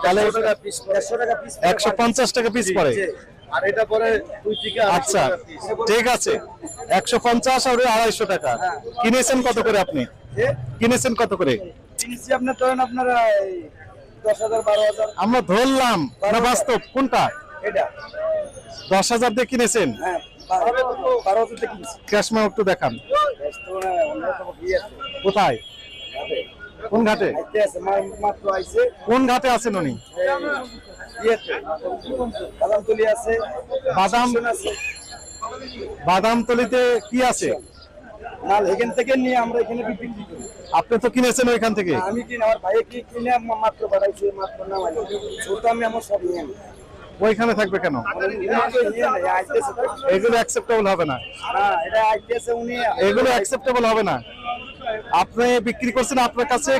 তাহলে 150 টাকা পিস পড়ে। আর এটা পরে 2 থেকে আচ্ছা ঠিক আছে, 150 আর 250 টাকা। কিনেছেন কত করে আপনি? কিনেছেন কত করে? কিনছি আপনার ধরেন আপনারা 10,000 12,000। আমরা ধরলাম না বাস্তব কোনটা? এটা 10,000 দিয়ে কিনেছেন? হ্যাঁ 12,000 তে কিনছি। ক্যাশ মেমো একটু দেখান। কোথায়? কোন ঘাটে? আইতে আছে মাত্র আইছে। কোন ঘাটে আছেন উনি? ইয়েতে বাদামতলি আছে, বাদাম আছে। বাদামতলিতে কি আছে? মাল এখান থেকে নিয়ে আমরা এখানে বিক্রি করি। আপনি তো কিনেছেন ওইখান থেকে। আমি কিনে আমার ভাই কি কিনে মাত্র বাড়াইছে, মাত্র নামাই ছোট আমি আমার সব নিয়ে নিই। ওইখানে থাকবে কেন? এগুলো অ্যাকসেপ্টেবল হবে না। এটা আইতেছে উনি, এগুলো অ্যাকসেপ্টেবল হবে না। আপনি বিক্রি করছেন আপনার কাছে